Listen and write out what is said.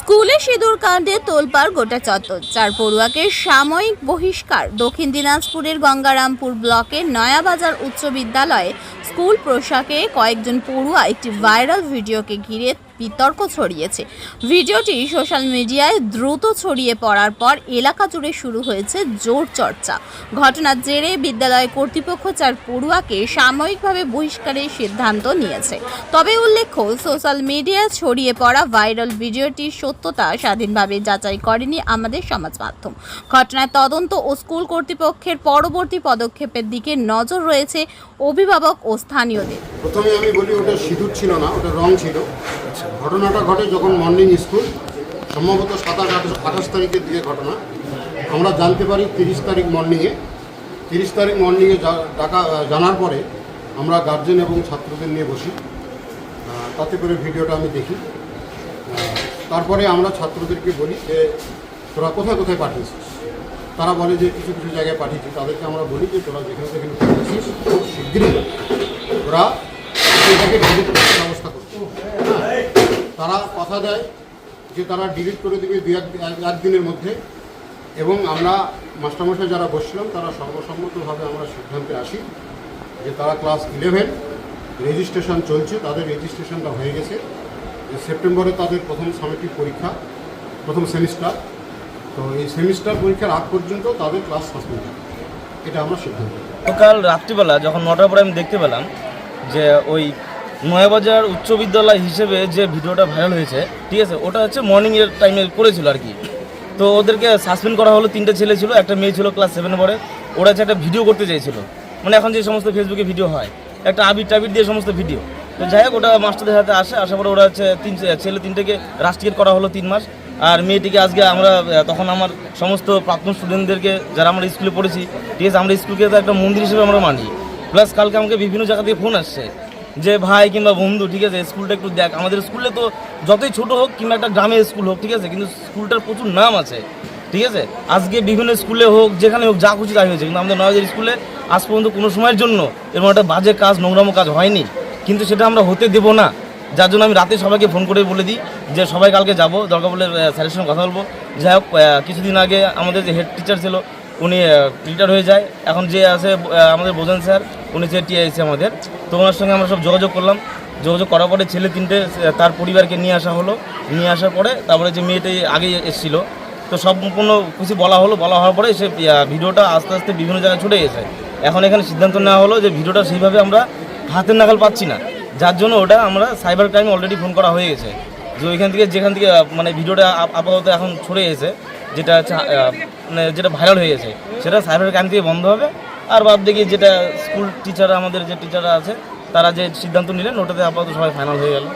স্কুলে সিঁদুর কাণ্ডে তোলপাড় গোটা চত্বর। 4 পড়ুয়াকে সাময়িক বহিষ্কার। দক্ষিণ দিনাজপুরের গঙ্গারামপুর ব্লকের নয়াবাজার উচ্চ বিদ্যালয়ে স্কুল পোশাকে কয়েকজন পড়ুয়া একটি ভাইরাল ভিডিওকে ঘিরে বিতর্ক ছড়িয়েছে। ভিডিওটি সোশ্যাল মিডিয়ায় দ্রুত ছড়িয়ে পড়ার পর এলাকা জুড়ে শুরু হয়েছে জোর চর্চা। ঘটনার জেরে বিদ্যালয় কর্তৃপক্ষ 4 পড়ুয়াকে সাময়িকভাবে বহিষ্কারের সিদ্ধান্ত নিয়েছে। তবে উল্লেখ্য, সোশ্যাল মিডিয়ায় ছড়িয়ে পড়া ভাইরাল ভিডিওটির সত্যতা স্বাধীনভাবে যাচাই করেনি আমাদের সমাজ মাধ্যম। ঘটনার তদন্ত ও স্কুল কর্তৃপক্ষের পরবর্তী পদক্ষেপের দিকে নজর রয়েছে অভিভাবক ও স্থানীয়দের। প্রথমে আমি বলি, ওটা সিঁদুর ছিল না, ওটা রং ছিল। ঘটনাটা ঘটে যখন মর্নিং স্কুল, সম্ভবত 27-28 তারিখের দিকে ঘটনা। আমরা জানতে পারি 30 তারিখ মর্নিংয়ে জানার পরে আমরা গার্জেন এবং ছাত্রদের নিয়ে বসি, তাতে করে ভিডিওটা আমি দেখি। তারপরে আমরা ছাত্রদেরকে বলি যে তোরা কোথায় কোথায় পাঠিয়েছিস। তারা বলে যে কিছু কিছু জায়গায় পাঠিয়েছি। তাদেরকে আমরা বলি যে তোরা যেখানে যেখানে পাঠিয়েছিস খুব শীঘ্রই তোরা এটাকে ডিলিট করার ব্যবস্থা করছিস। তারা কথা দেয় যে তারা ডিলিট করে দেবে এক দিনের মধ্যে। এবং আমরা মাস্টারমশাই যারা বসছিলাম তারা সর্বসম্মতভাবে আমরা সিদ্ধান্তে আসি যে তারা ক্লাস 11 রেজিস্ট্রেশন চলছে, তাদের রেজিস্ট্রেশনটা হয়ে গেছে। সেপ্টেম্বরে তাদের প্রথম সামেটিভ পরীক্ষা, প্রথম সেমিস্টার। তো এই সেমিস্টার পরীক্ষার আগ পর্যন্ত তাদের ক্লাস সাসপেন্ড হবে, এটা আমরা সিদ্ধান্ত। কাল রাত্রিবেলা যখন 9টার পরে আমি দেখতে পেলাম যে ওই নয়াবাজার উচ্চ বিদ্যালয় হিসেবে যে ভিডিওটা ভাইরাল হয়েছে, ঠিক আছে, ওটা হচ্ছে মর্নিংয়ের টাইমে করেছিল আর কি। তো ওদেরকে সাসপেন্ড করা হলো। 3টে ছেলে ছিল, একটা মেয়ে ছিল ক্লাস 7 পড়ে। ওরা হচ্ছে একটা ভিডিও করতে চাইছিল, মানে এখন যে সমস্ত ফেসবুকে ভিডিও হয়, একটা আবির টাবির দিয়ে সমস্ত ভিডিও। তো যাই হোক, ওটা মাস্টারদের হাতে আসার পরে ওরা হচ্ছে ছেলে 3টেকে রাস্ট্রিকেট করা হলো 3 মাস। আর মেয়েটিকে আজকে আমরা তখন আমার সমস্ত প্রাক্তন স্টুডেন্টদেরকে যারা আমরা স্কুলে পড়েছি, ঠিক আছে, আমরা স্কুলকে তো একটা মন্দির হিসেবে আমরা মানি। প্লাস কালকে আমাকে বিভিন্ন জায়গা থেকে ফোন আসছে যে ভাই কিংবা বন্ধু, ঠিক আছে, স্কুলটা একটু দেখ। আমাদের স্কুলে তো যতই ছোটো হোক কিংবা একটা গ্রামের স্কুল হোক, ঠিক আছে, কিন্তু স্কুলটার প্রচুর নাম আছে, ঠিক আছে। আজকে বিভিন্ন স্কুলে হোক, যেখানে হোক, যা খুশি তাই হয়েছে, কিন্তু আমাদের নয়াবাজার স্কুলে আজ পর্যন্ত কোনো সময়ের জন্য এরকম একটা বাজে কাজ, নোংরামো কাজ হয়নি। কিন্তু সেটা আমরা হতে দেবো না। যার জন্য আমি রাতে সবাইকে ফোন করে বলে দিই যে সবাই কালকে যাবো, দরকার বলে স্যারের সঙ্গে কথা বলবো। যাই হোক, কিছুদিন আগে আমাদের যে হেড টিচার ছিল উনি রিটায়ার হয়ে যায়। এখন যে আছে আমাদের বোঝেন স্যার, উনি যে টিআইসি আমাদের, তো ওনার সঙ্গে আমরা সব যোগাযোগ করলাম। যোগাযোগ করার পরে ছেলে 3টে তার পরিবারকে নিয়ে আসা হলো। নিয়ে আসার পরে তারপরে যে মেয়েটি আগে এসেছিলো, তো সম্পূর্ণ কিছু বলা হওয়ার পরে সে ভিডিওটা আস্তে আস্তে বিভিন্ন জায়গায় ছুটে গেছে। এখন এখানে সিদ্ধান্ত নেওয়া হলো যে ভিডিওটা সেইভাবে আমরা হাতের নাগাল পাচ্ছি না, যার জন্য ওটা আমরা সাইবার ক্রাইমে অলরেডি ফোন করা হয়ে গেছে। যে ওইখান থেকে যেখান থেকে মানে ভিডিওটা আপাতত এখন ছড়ে গেছে, যেটা হচ্ছে মানে যেটা ভাইরাল হয়ে গেছে, সেটা সাইবার ক্রাইম থেকে বন্ধ হবে। আর বাদ দেখি যেটা স্কুল টিচার, আমাদের যে টিচাররা আছে তারা যে সিদ্ধান্ত নিলেন, ওটাতে আপাতত সবাই ফাইনাল হয়ে গেল।